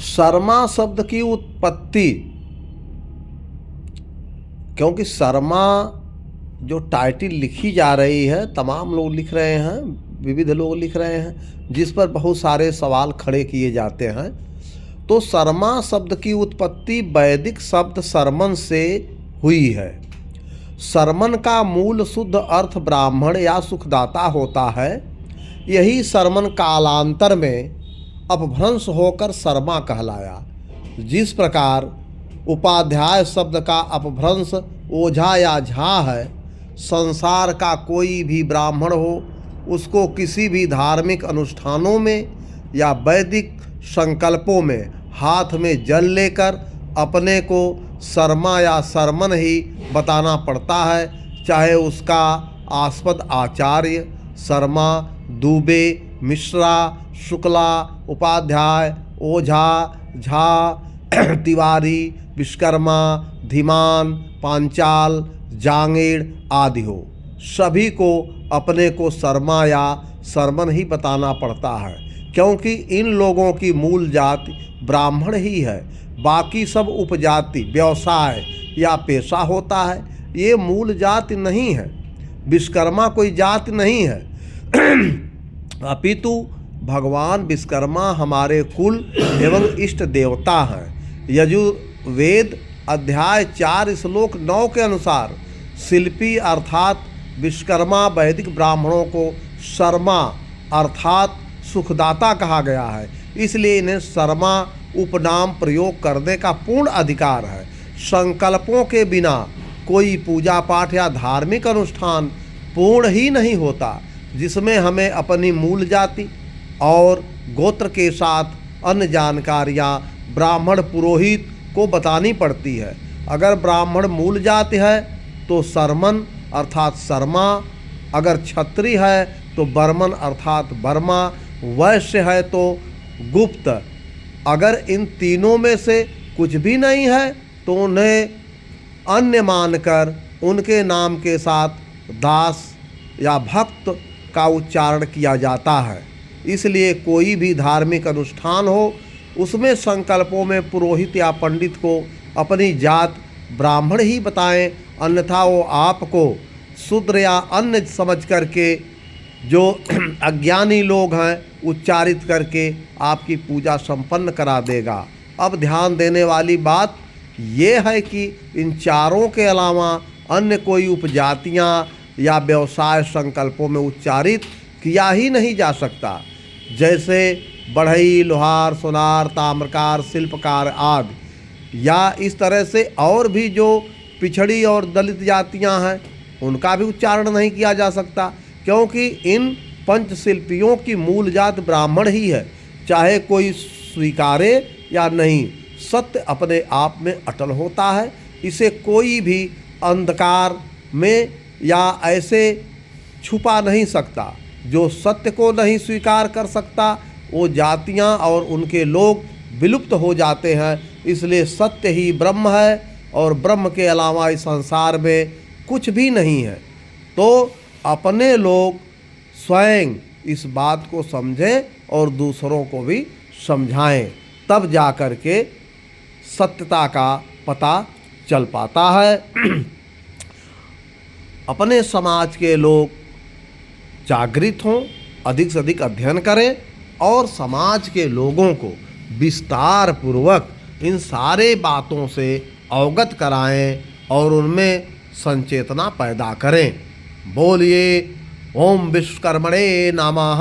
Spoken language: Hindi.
शर्मा शब्द की उत्पत्ति, क्योंकि शर्मा जो टाइटल लिखी जा रही है, तमाम लोग लिख रहे हैं, विविध लोग लिख रहे हैं, जिस पर बहुत सारे सवाल खड़े किए जाते हैं। तो शर्मा शब्द की उत्पत्ति वैदिक शब्द शर्मन से हुई है। शर्मन का मूल शुद्ध अर्थ ब्राह्मण या सुखदाता होता है। यही शर्मन कालांतर में अपभ्रंश होकर शर्मा कहलाया। जिस प्रकार उपाध्याय शब्द का अपभ्रंश ओझा या झा है, संसार का कोई भी ब्राह्मण हो, उसको किसी भी धार्मिक अनुष्ठानों में या वैदिक संकल्पों में हाथ में जल लेकर अपने को शर्मा या शर्मन ही बताना पड़ता है, चाहे उसका आस्पद आचार्य शर्मा, दुबे, मिश्रा, शुक्ला, उपाध्याय, ओझा, झा, तिवारी, विश्वकर्मा, धीमान, पांचाल, जांगीड़ आदि हो। सभी को अपने को शर्मा या शर्मन ही बताना पड़ता है, क्योंकि इन लोगों की मूल जाति ब्राह्मण ही है। बाकी सब उपजाति, व्यवसाय या पेशा होता है, ये मूल जाति नहीं है। विश्वकर्मा कोई जाति नहीं है अपितु भगवान विश्वकर्मा हमारे कुल एवं इष्ट देवता हैं। यजुर्वेद अध्याय 4 श्लोक 9 के अनुसार शिल्पी अर्थात विश्वकर्मा वैदिक ब्राह्मणों को शर्मा अर्थात सुखदाता कहा गया है। इसलिए इन्हें शर्मा उपनाम प्रयोग करने का पूर्ण अधिकार है। संकल्पों के बिना कोई पूजा पाठ या धार्मिक अनुष्ठान पूर्ण ही नहीं होता, जिसमें हमें अपनी मूल जाति और गोत्र के साथ अन्य जानकारियाँ ब्राह्मण पुरोहित को बतानी पड़ती है। अगर ब्राह्मण मूल जाति है तो शर्मन अर्थात शर्मा, अगर क्षत्रिय है तो बर्मन अर्थात बर्मा, वैश्य है तो गुप्त। अगर इन तीनों में से कुछ भी नहीं है तो उन्हें अन्य मानकर उनके नाम के साथ दास या भक्त का उच्चारण किया जाता है। इसलिए कोई भी धार्मिक अनुष्ठान हो, उसमें संकल्पों में पुरोहित या पंडित को अपनी जात ब्राह्मण ही बताएं, अन्यथा वो आपको शूद्र या अन्य समझ करके, जो अज्ञानी लोग हैं, उच्चारित करके आपकी पूजा संपन्न करा देगा। अब ध्यान देने वाली बात ये है कि इन चारों के अलावा अन्य कोई उपजातियाँ या व्यवसाय संकल्पों में उच्चारित किया ही नहीं जा सकता। जैसे बढ़ई, लोहार, सोनार, ताम्रकार, शिल्पकार आदि, या इस तरह से और भी जो पिछड़ी और दलित जातियां हैं, उनका भी उच्चारण नहीं किया जा सकता, क्योंकि इन पंचशिल्पियों की मूल जात ब्राह्मण ही है। चाहे कोई स्वीकारे या नहीं, सत्य अपने आप में अटल होता है। इसे कोई भी अंधकार में या ऐसे छुपा नहीं सकता। जो सत्य को नहीं स्वीकार कर सकता, वो जातियां और उनके लोग विलुप्त हो जाते हैं। इसलिए सत्य ही ब्रह्म है और ब्रह्म के अलावा इस संसार में कुछ भी नहीं है। तो अपने लोग स्वयं इस बात को समझें और दूसरों को भी समझाएं, तब जा कर के सत्यता का पता चल पाता है। अपने समाज के लोग जागृत हों, अधिक से अधिक अध्ययन करें और समाज के लोगों को विस्तार पूर्वक इन सारे बातों से अवगत कराएं और उनमें संचेतना पैदा करें। बोलिए ओम विश्वकर्मणे नमः।